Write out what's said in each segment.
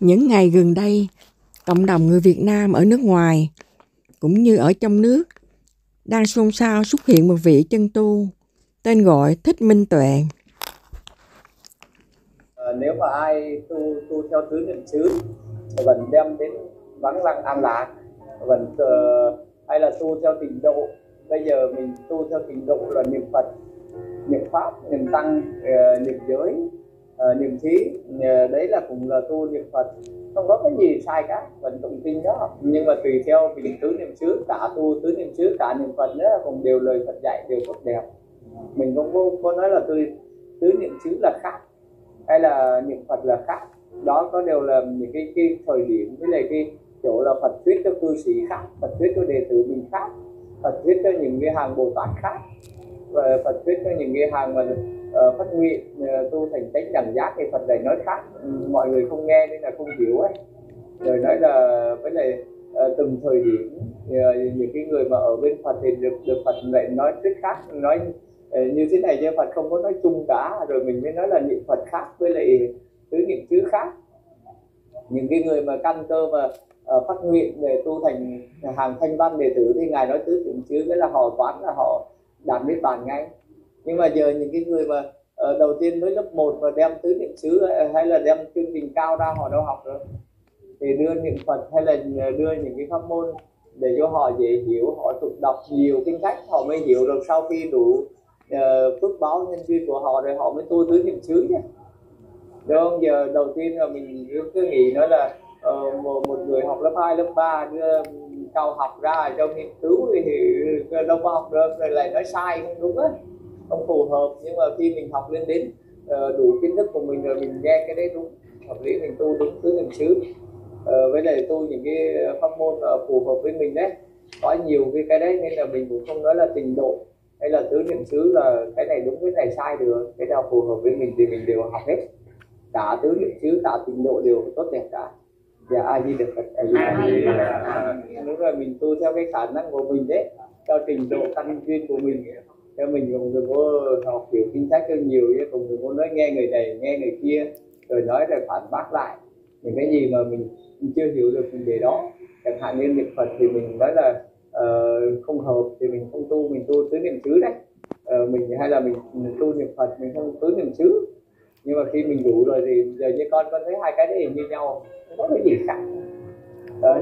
Những ngày gần đây, cộng đồng người Việt Nam ở nước ngoài cũng như ở trong nước đang xôn xao xuất hiện một vị chân tu tên gọi Thích Minh Tuệ. Nếu mà ai tu theo tứ niệm xứ vẫn đem đến vắng lặng an lạc, vẫn hay là tu theo tịnh độ. Bây giờ mình tu theo tịnh độ là niệm Phật, niệm Pháp, niệm Tăng, niệm giới, niệm trí, đấy là cũng là tu niệm Phật, không có cái gì sai cả, vẫn tụng kinh đó. Nhưng mà tùy theo mình tứ niệm xứ, cả tu tứ niệm xứ cả niệm Phật nữa cũng đều lời Phật dạy đều tốt đẹp. Mình không có nói là tứ niệm xứ là khác hay là niệm Phật là khác, đó có đều là những cái thời điểm với lại cái chỗ là Phật thuyết cho cư sĩ khác, Phật thuyết cho đệ tử mình khác, Phật thuyết cho những cái hàng Bồ Tát khác, và Phật thuyết cho những cái hàng mà phát nguyện tu thành chánh đẳng giác thì Phật dạy nói khác, mọi người không nghe nên là không hiểu ấy. Rồi nói là với lại từng thời điểm những cái người mà ở bên Phật thì được Phật lại nói thuyết khác, nói như thế này chứ Phật không có nói chung cả, rồi mình mới nói là niệm Phật khác với lại tứ niệm xứ khác. Những cái người mà căn cơ mà phát nguyện để tu thành hàng thanh văn đệ tử thì ngài nói tứ niệm xứ, cái là họ toán là họ đạt niết bàn ngay. Nhưng mà giờ những cái người mà đầu tiên mới lớp 1 mà đem tứ niệm xứ hay là đem chương trình cao ra họ đâu học được, thì đưa niệm Phật hay là đưa những cái pháp môn để cho họ dễ hiểu, họ tụng đọc nhiều kinh sách họ mới hiểu được. Sau khi đủ phước báo nhân duyên của họ rồi họ mới tu tứ niệm xứ nhé, đúng không? Giờ đầu tiên là mình cứ nghĩ nói là một người học lớp 2, lớp 3 đưa cao học ra cho nghiên cứu thì đâu có học được, rồi lại nói sai không đúng á, không phù hợp. Nhưng mà khi mình học lên đến đủ kiến thức của mình rồi mình nghe cái đấy đúng hợp lý, mình tu đúng tứ niệm xứ với lại tu những cái pháp môn phù hợp với mình đấy. Có nhiều cái đấy nên là mình cũng không nói là trình độ hay là tứ niệm xứ là cái này đúng cái này sai được, cái nào phù hợp với mình thì mình đều học hết, cả tứ niệm xứ cả trình độ đều tốt đẹp cả. Dạ A Di Đà Phật. Đúng rồi, mình tu theo cái khả năng của mình đấy, theo trình độ căn duyên của mình. Theo mình cũng đừng có học hiểu kinh sách cho nhiều, chứ cũng đừng có nói nghe người này nghe người kia rồi nói rồi phản bác lại. Những cái gì mà mình chưa hiểu được mình để đó. Chẳng hạn như niệm Phật thì mình nói là không hợp thì mình không tu, mình tu tứ niệm xứ đấy. Mình hay là mình tu niệm Phật mình không tứ niệm xứ. Nhưng mà khi mình đủ rồi thì giờ như con thấy hai cái đấy như nhau, không có cái gì khác.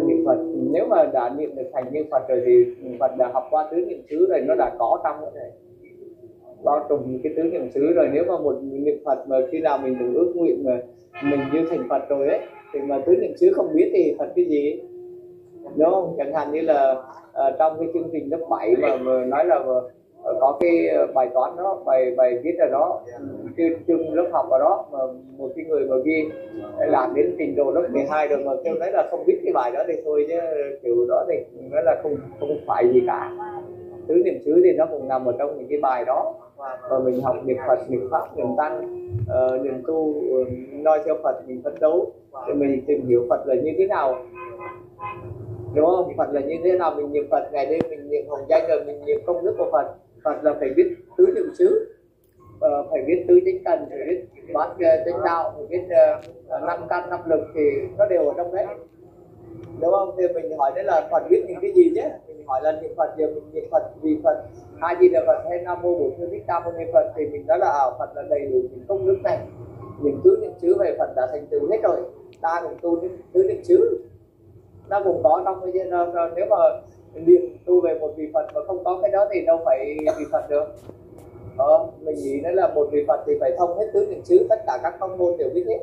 Niệm Phật nếu mà đã niệm được thành như Phật rồi thì Phật đã học qua tứ niệm xứ rồi, nó đã có trong đó này, bao trùm cái tứ niệm xứ rồi. Nếu mà một niệm Phật mà khi nào mình đủ ước nguyện mà mình như thành Phật rồi ấy, thì mà tứ niệm xứ không biết thì Phật cái gì, đúng không? Chẳng hạn như là trong cái chương trình lớp 7 mà nói là có cái bài toán đó, bài viết ở đó, chương lớp học ở đó, mà một cái người mà ghi làm đến trình độ lớp 12 rồi mà kêu nói là không biết cái bài đó thì thôi, chứ kiểu đó thì nói là không phải gì cả. Tứ niệm xứ thì nó cũng nằm ở trong những cái bài đó, và mình học niệm Phật, niệm Pháp, niệm Tăng, niệm tu, noi theo Phật, mình phấn đấu để mình tìm hiểu Phật là như thế nào, đúng không? Phật là như thế nào, mình niệm Phật ngày đêm, mình niệm hồng danh rồi mình niệm công đức của Phật. Phật là phải biết tứ niệm xứ, phải biết tứ chánh cần, phải biết bát chánh đạo, phải biết năm căn năm lực, thì nó đều ở trong đấy, đúng không? Thì mình hỏi đấy là Phật biết những cái gì chứ? Mình hỏi là niệm Phật, giờ mình niệm Phật vì Phật, A Di Đà Phật hay Nam Mô Bổn Sư Thích Ca Mâu Ni Phật, thì mình nói là Phật là đầy đủ những công đức này, những tứ niệm xứ về Phật đã thành tựu hết rồi. Ta cũng tu đến tứ niệm xứ, nó cũng có trong cái gì đâu. Nếu mà niệm tu về một vị Phật mà không có cái đó thì đâu phải vị Phật được. Mình nghĩ đó là một vị Phật thì phải thông hết tứ niệm xứ, tất cả các pháp môn đều biết hết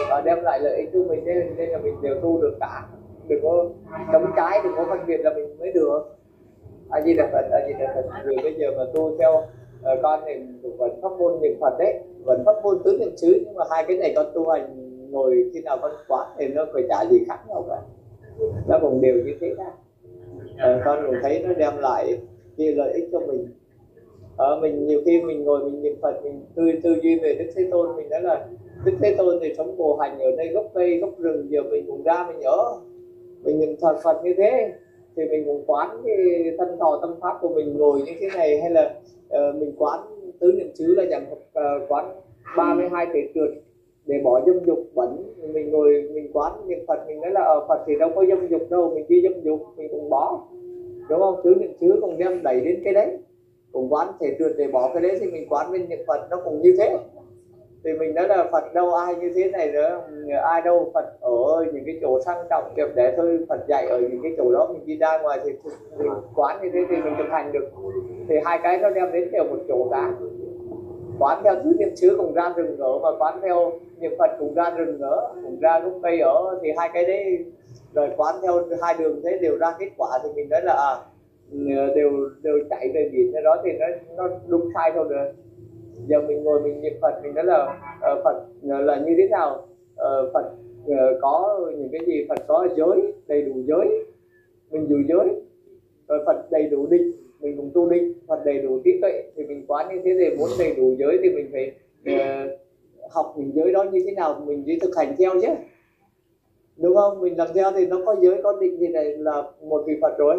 và đem lại lợi ích cho mình, nên là mình đều tu được cả, đừng có chống trái, đừng có phân biệt là mình mới được. A Di Đà Phật, A Di Đà Phật. Rồi bây giờ mà tu theo con thì vẫn pháp môn niệm Phật đấy, vẫn pháp môn tứ niệm xứ, nhưng mà hai cái này con tu hành ngồi khi nào con quán thì nó phải chả gì khác nhau cả, nó cũng đều như thế đó. Con cũng thấy nó đem lại cái lợi ích cho mình. Mình nhiều khi mình ngồi mình niệm Phật, mình tư duy về Đức Thế Tôn, mình nói là Đức Thế Tôn thì sống phù hành ở đây gốc cây gốc rừng, giờ mình cũng ra mình ở mình niệm Phật như thế thì mình cũng quán cái thân thọ tâm pháp của mình ngồi như thế này, hay là mình quán tứ niệm xứ là chẳng quán 32 thể trượt để bỏ dâm dục bẩn, mình mình ngồi mình quán niệm Phật, mình nói là ở Phật thì đâu có dâm dục đâu, mình đi dâm dục mình cũng bỏ, đúng không? Thứ niệm xứ cũng đem đẩy đến cái đấy, cũng quán thể trượt để bỏ cái đấy, thì mình quán bên niệm Phật nó cũng như thế. Thì mình nói là Phật đâu ai như thế này nữa, ai đâu, Phật ở những cái chỗ sang trọng đẹp đẽ thôi, Phật dạy ở những cái chỗ đó, mình đi ra ngoài thì mình quán như thế thì mình thực hành được. Thì hai cái nó đem đến đều một chỗ cả, quán theo thứ niệm xứ cũng ra rừng ở, mà quán theo niệm Phật cũng ra rừng ở, cũng ra gốc cây ở, thì hai cái đấy rồi quán theo hai đường thế đều ra kết quả, thì mình nói là đều chạy về biển cái đó, thì nó đúng sai thôi được. Giờ mình ngồi mình niệm Phật, mình nói là Phật là như thế nào, Phật có những cái gì, Phật có giới, đầy đủ giới, mình giữ giới, rồi Phật đầy đủ định, mình cũng tu định, Phật đầy đủ trí tuệ, thì mình quán như thế. Thì muốn đầy đủ giới thì mình phải học những giới đó như thế nào, mình đi thực hành theo chứ, đúng không? Mình làm theo thì nó có giới có định thì này là một vị Phật rồi.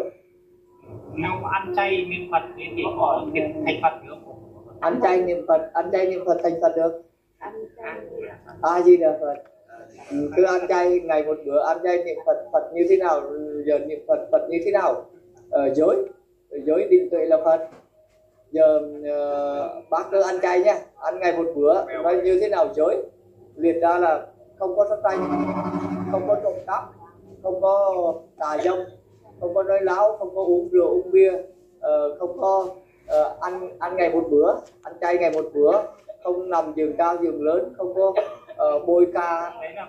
Nếu ăn chay niệm Phật thì có thành Phật được không? Ăn chay niệm Phật thành Phật được. A Di Đà Phật. Cứ ăn chay ngày một bữa, ăn chay niệm Phật, Phật như thế nào, giờ niệm Phật, Phật như thế nào, giới định tuệ là Phật. Giờ bác cứ ăn chay nhá, ăn ngày một bữa, nó như thế nào giới, liệt ra là không có sát sanh, không có trộm cắp, không có tà dâm, không có nói láo, không có uống rượu uống bia, không có ăn ngày một bữa, ăn chay ngày một bữa, không nằm giường cao giường lớn, không có bôi ca. Đấy là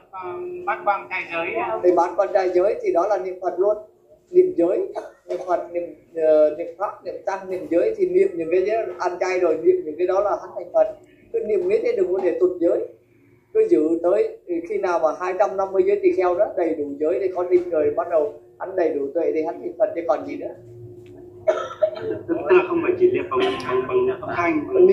bát quan trai giới. Thì bát quan trai giới thì đó là niệm Phật luôn, niệm giới, niệm Phật, niệm pháp, niệm tăng, niệm giới, thì niệm những cái giới, ăn chay rồi niệm những cái đó là hắn thành Phật. Cứ niệm biết thế, đừng có để tụt giới, cứ giữ tới khi nào mà 250 giới tỳ kheo đó đầy đủ giới thì có định rồi, bắt đầu hắn đầy đủ tuệ thì hắn thành Phật chứ còn gì nữa. Tức là không phải chỉ niệm bằng âm thanh,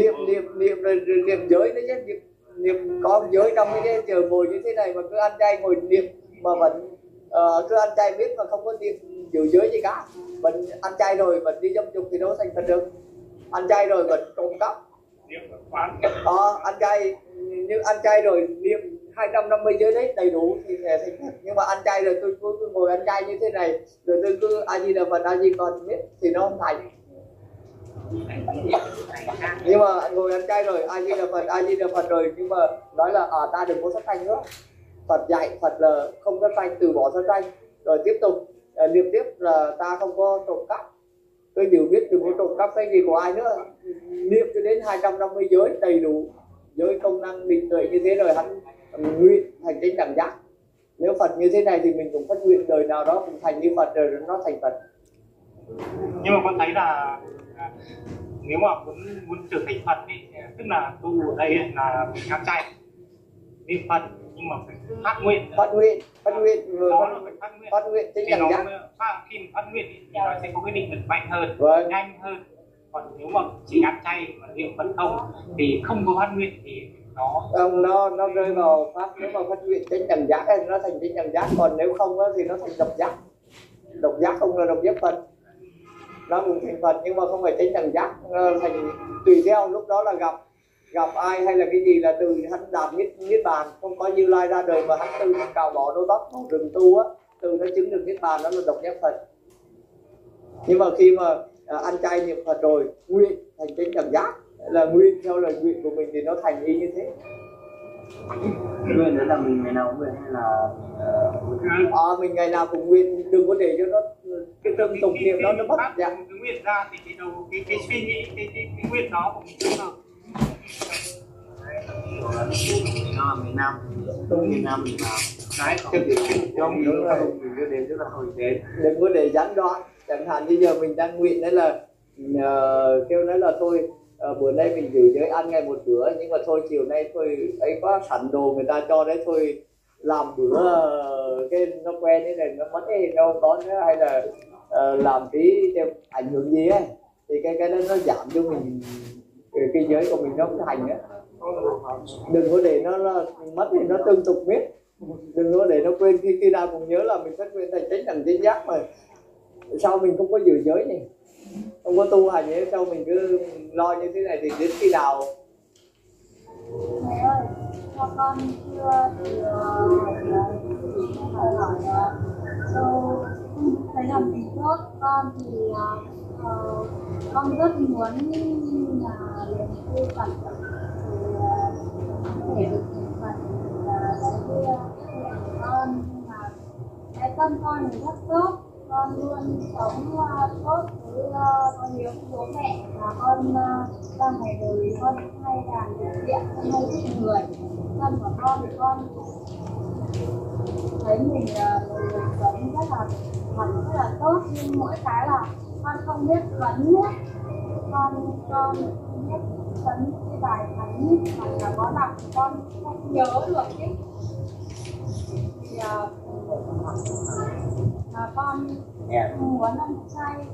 niệm giới đấy chứ, niệm có giới trong cái giờ ngồi như thế này mà cứ ăn chay ngồi niệm mà vẫn cứ ăn chay biết mà không có niệm giữ giới gì cả. Mình ăn chay rồi mình đi dâm dục thì đâu thành Phật được. Ăn chay rồi mình trộm cắp, ăn chay, nhưng ăn chay rồi niệm 250 giới đấy đầy đủ thì thành Phật. Nhưng mà ăn chay rồi tôi cứ ngồi ăn chay như thế này rồi tôi cứ A Di Đà Phật, A Di còn biết thì nó không thành. Nhưng mà ngồi ăn chay rồi A Di Đà Phật, A Di Đà Phật rồi, nhưng mà nói là ta đừng có sát sanh nữa. Phật dạy, Phật là không sát sanh, từ bỏ sát sanh, rồi tiếp tục niệm tiếp là ta không có trộm cắp, tôi đều biết đừng có trộm cắp cái gì của ai nữa. Niệm cho đến 250 giới đầy đủ, giới công năng định tuệ như thế rồi hắn nguyện thành chánh đẳng giác. Nếu Phật như thế này thì mình cũng phát nguyện đời nào đó cũng thành như Phật rồi nó thành Phật. Nhưng mà con thấy là nếu mà muốn trở thành Phật thì tức là tu ở đây là mình ăn chay niệm Phật, nhưng mà phải phát nguyện chánh đẳng giác. Khi phát nguyện thì nó sẽ có cái định lực mạnh hơn, nhanh hơn. Còn nếu mà chỉ ăn chay và niệm Phật không thì không có phát nguyện thì nó rơi vào pháp. Nếu mà phát nguyện chánh đẳng giác thì nó thành chánh đẳng giác, còn nếu không thì nó thành độc giác. Độc giác không là độc giác Phật, nó cũng thành Phật nhưng mà không phải chánh đẳng giác, thành tùy theo lúc đó là gặp ai hay là cái gì là từ hắn đạt niết bàn. Không có Như Lai ra đời mà hắn từ cào bỏ đôi tóc vào rừng tu á, từ nó chứng được niết bàn, đó là độc giác Phật. Nhưng mà khi mà ăn chay niệm Phật rồi nguyện thành chánh đẳng giác, là nguyện theo lời nguyện của mình thì nó thành y như thế. nguyện đấy là mình ngày nào cũng nguyện hay là mình ngày nào cũng nguyện, đừng có để cho nó cái tâm tục niệm đó nó mất dạng. Cái nguyện ra thì cái đầu cái suy nghĩ cái nguyện đó của mình cũng hợp. nó miền Nam, miền Nam mình vào Đấy, không đúng rồi, mình cứ đến rất là hồi đến, đừng có để gián đoạn. Chẳng hạn như giờ mình đang nguyện đấy là kêu nói là thôi bữa nay mình giữ giới ăn ngày một bữa, nhưng mà thôi chiều nay thôi ấy quá sẵn đồ người ta cho đấy, thôi làm bữa cái nó quen thế này nó mất ấy, nó không có nữa, hay là làm tí ảnh hưởng gì ấy thì cái đó nó giảm cho mình cái giới của mình nó không thành nữa. Đừng có để nó mất thì nó tương tục biết, đừng có để nó quên. Khi nào cũng nhớ là mình phát nguyện thành chánh đẳng chánh giác, mà sao mình không có giữ giới này, không có tu hành ấy, sao mình cứ lo như thế này thì đến khi nào? Thầy ơi, cho con chưa thì tốt. Con thì con rất muốn là được tu Phật có thể được thành Phật đối với con, nhưng mà cái tâm con thì rất tốt. Con luôn sống tốt với con hiếu bố mẹ, và con đang ngày đời con hay làm việc thiện, con hay giúp người. Thân của con thì con thấy mình là một người sống rất là thuần, rất là tốt, nhưng mỗi cái là con không biết vấn nhé. Con không biết vấn cái bài thánh hoặc là có đọc con không nhớ được ấy. Thì con muốn ăn chay,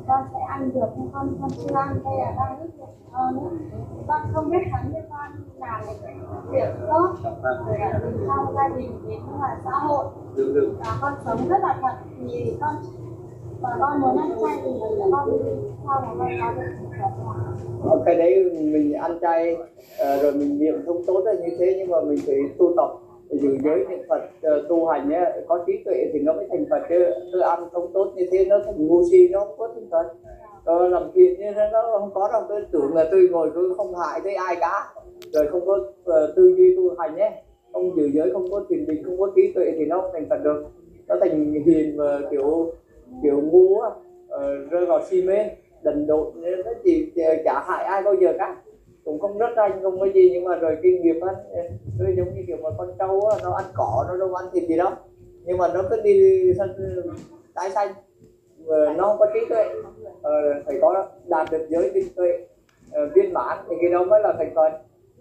con sẽ ăn được, nhưng con chưa ăn. Đây là đang rất việc nữa. Con không biết vấn để con làm việc tốt rồi là đến trong gia đình, đến ngoài xã hội, và con sống rất là thật. Thì con muốn ăn chay thì con sau này con có được thật. Cái đấy mình ăn chay rồi mình niệm không tốt là như thế, nhưng mà mình phải tu tập giữ giới niệm Phật, tu hành ấy, có trí tuệ thì nó mới thành Phật, chứ tôi ăn không tốt như thế nó thành ngu si, nó không có thành Phật. Rồi làm thiện như thế nó không có đâu. Tôi tưởng là tôi ngồi tôi không hại tới ai cả, rồi không có tư duy tu hành ấy, không giữ giới, không có thiền định, không có trí tuệ thì nó không thành Phật được. Nó thành hiền mà kiểu ngu á, rơi vào si mê đần độn, nên nó chỉ chả hại ai bao giờ cả, cũng không rất ranh, không có gì. Nhưng mà rồi kinh nghiệp á, nó giống như kiểu mà con trâu á, nó ăn cỏ, nó đâu ăn thịt gì đâu, nhưng mà nó cứ đi tái xanh, nó không có trí tuệ. Phải có đạt được giới định tuệ viên mãn thì cái đó mới là thành Phật.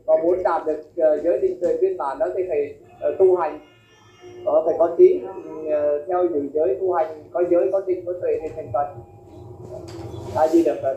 Và muốn đạt được giới định tuệ viên mãn đó thì phải tu hành, phải có trí, theo giữ giới tu hành, có giới có định có tuệ thì thành Phật. A Di Đà Phật.